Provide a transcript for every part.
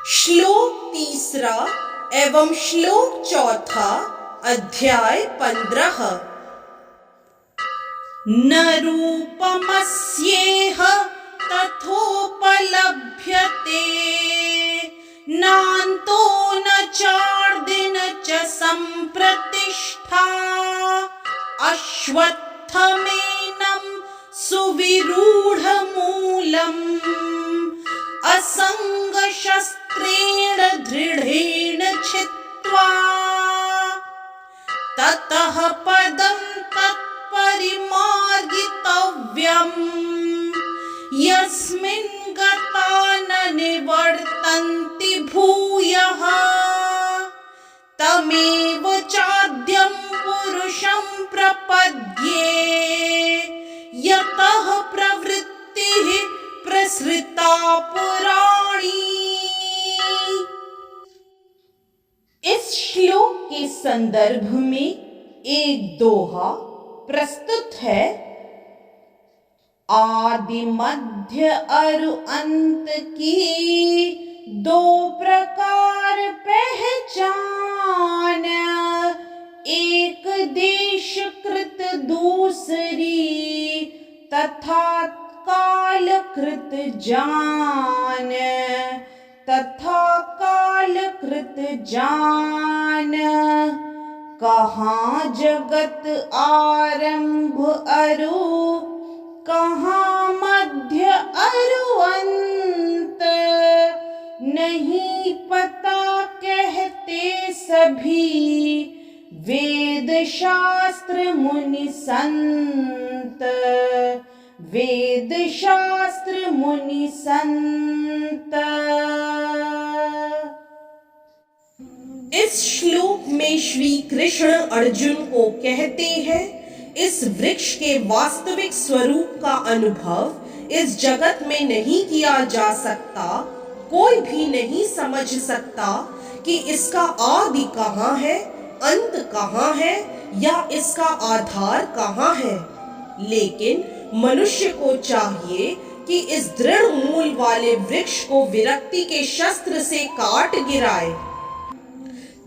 श्लोक तीसरा एवं श्लोक चौथा अध्याय 15। न रूपमस्येह तथोपलभ्यते नान्तो न चार्दिन च संप्रतिष्ठा अश्वत्थमेनं सुविरूढमूलम् असंगशस्त्रेण दृढेन छित्त्वा ततः पदं तत्परिमार्गितव्यम् यस्मिन् गता न निवर्तन्ति भूयः तमेव चाद्यं पुरुषं प्रपद्ये यतः प्रवृत्तिः प्रसृता पुराणी। इस श्लोक के संदर्भ में एक दोहा प्रस्तुत है। आदि मध्य अरु अंत की दो प्रकार पहचान, एक देश कृत दूसरी तथा काल कृत जान, तथा काल कृत जान। कहाँ जगत आरंभ अरु कहाँ मध्य अरु अंत, नहीं पता कहते सभी वेद शास्त्र मुनि संत, वेद शास्त्र मुनि संत। इस श्लोक में श्री कृष्ण अर्जुन को कहते हैं, इस वृक्ष के वास्तविक स्वरूप का अनुभव इस जगत में नहीं किया जा सकता। कोई भी नहीं समझ सकता कि इसका आदि कहाँ है, अंत कहाँ है या इसका आधार कहाँ है। लेकिन मनुष्य को चाहिए कि इस दृढ़ मूल वाले वृक्ष को विरक्ति के शस्त्र से काट गिराए।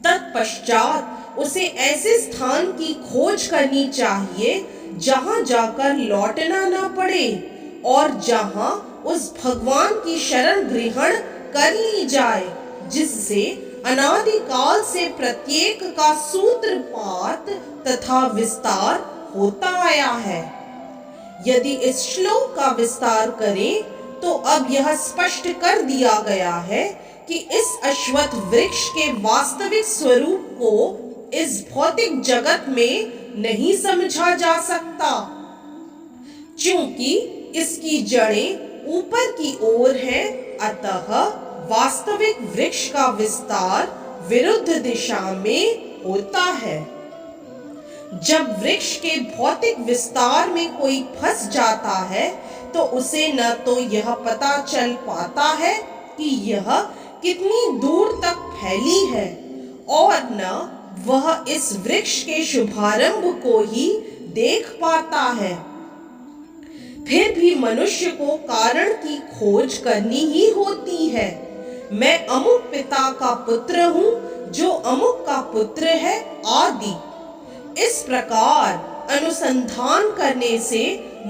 तत्पश्चात उसे ऐसे स्थान की खोज करनी चाहिए जहां जाकर लौटना न पड़े और जहां उस भगवान की शरण ग्रहण कर ली जाए जिससे अनादिकाल से प्रत्येक का सूत्रपात तथा विस्तार होता आया है। यदि इस श्लोक का विस्तार करें तो अब यह स्पष्ट कर दिया गया है कि इस अश्वत्थ वृक्ष के वास्तविक स्वरूप को इस भौतिक जगत में नहीं समझा जा सकता, क्योंकि इसकी जड़ें ऊपर की ओर है। अतः वास्तविक वृक्ष का विस्तार विरुद्ध दिशा में होता है। जब वृक्ष के भौतिक विस्तार में कोई फंस जाता है तो उसे न तो यह पता चल पाता है कि यह कितनी दूर तक फैली है और न वह इस वृक्ष के शुभारंभ को ही देख पाता है। फिर भी मनुष्य को कारण की खोज करनी ही होती है। मैं अमुक पिता का पुत्र हूँ जो अमुक का पुत्र है आदि। इस प्रकार अनुसंधान करने से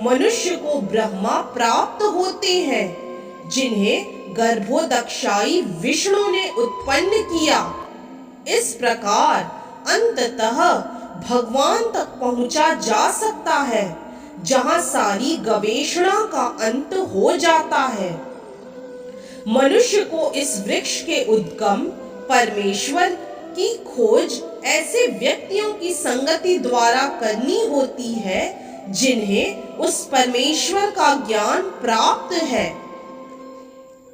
मनुष्य को ब्रह्मा प्राप्त होते हैं जिन्हें गर्भोदक्षाई विष्णु ने उत्पन्न किया। इस प्रकार अंततः भगवान तक पहुंचा जा सकता है जहां सारी गवेषणा का अंत हो जाता है। मनुष्य को इस वृक्ष के उद्गम परमेश्वर की खोज ऐसे व्यक्तियों की संगति द्वारा करनी होती है जिन्हें उस परमेश्वर का ज्ञान प्राप्त है।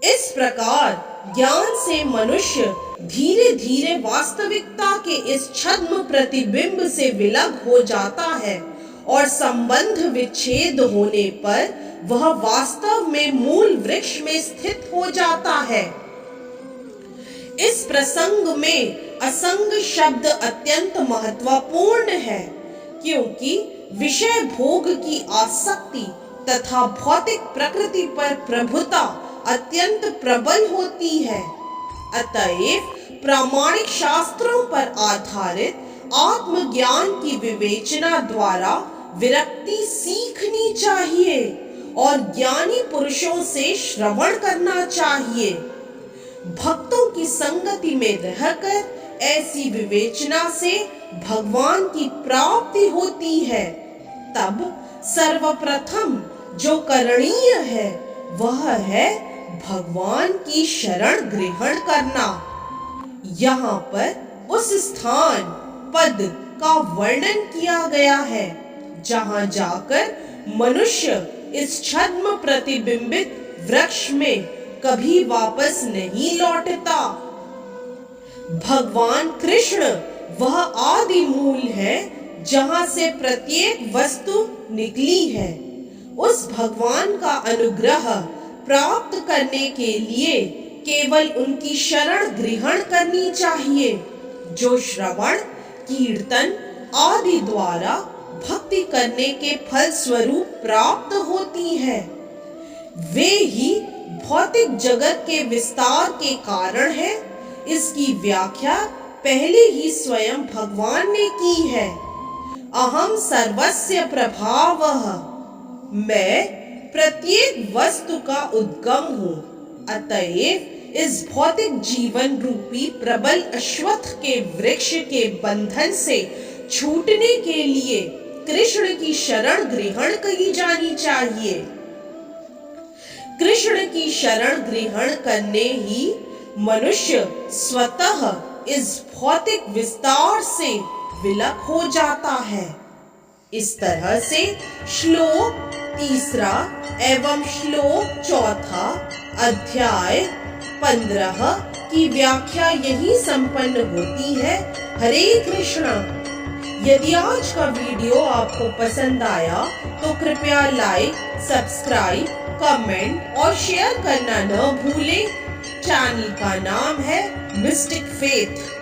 इस प्रकार ज्ञान से मनुष्य धीरे धीरे वास्तविकता के इस छद्म प्रतिबिंब से विलग हो जाता है और संबंध विच्छेद होने पर वह वास्तव में मूल वृक्ष में स्थित हो जाता है। इस प्रसंग में असंग शब्द अत्यंत महत्वपूर्ण है, क्योंकि विषय भोग की आसक्ति तथा भौतिक प्रकृति पर प्रभुता अत्यंत प्रबल होती है। अतएव प्रामाणिक शास्त्रों पर आधारित आत्मज्ञान की विवेचना द्वारा विरक्ति सीखनी चाहिए और ज्ञानी पुरुषों से श्रवण करना चाहिए। भक्तों की संगति में रहकर ऐसी विवेचना से भगवान की प्राप्ति होती है। तब सर्वप्रथम जो करणीय है वह है भगवान की शरण ग्रहण करना। यहाँ पर उस स्थान पद का वर्णन किया गया है जहाँ जाकर मनुष्य इस छद्म प्रतिबिंबित वृक्ष में कभी वापस नहीं लौटता। भगवान कृष्ण वह आदि मूल है जहाँ से प्रत्येक वस्तु निकली है। उस भगवान का अनुग्रह प्राप्त करने के लिए केवल उनकी शरण ग्रहण करनी चाहिए, जो श्रवण, कीर्तन आदि द्वारा भक्ति करने के फल स्वरूप प्राप्त होती है। वे ही भौतिक जगत के विस्तार के कारण है। इसकी व्याख्या पहले ही स्वयं भगवान ने की है। अहम सर्वस्य प्रभावः, मैं प्रत्येक वस्तु का उद्गम हूँ। अतएव इस भौतिक जीवन रूपी प्रबल अश्वत्थ के वृक्ष के बंधन से छूटने के लिए कृष्ण की शरण ग्रहण की जानी चाहिए। कृष्ण की शरण ग्रहण करने ही मनुष्य स्वतः इस भौतिक विस्तार से विलक हो जाता है। इस तरह से श्लोक 3 एवं श्लोक 4 अध्याय 15 की व्याख्या यही संपन्न होती है। हरे कृष्णा। यदि आज का वीडियो आपको पसंद आया तो कृपया लाइक, सब्सक्राइब, कमेंट और शेयर करना न भूलें। चैनल का नाम है मिस्टिक फेथ।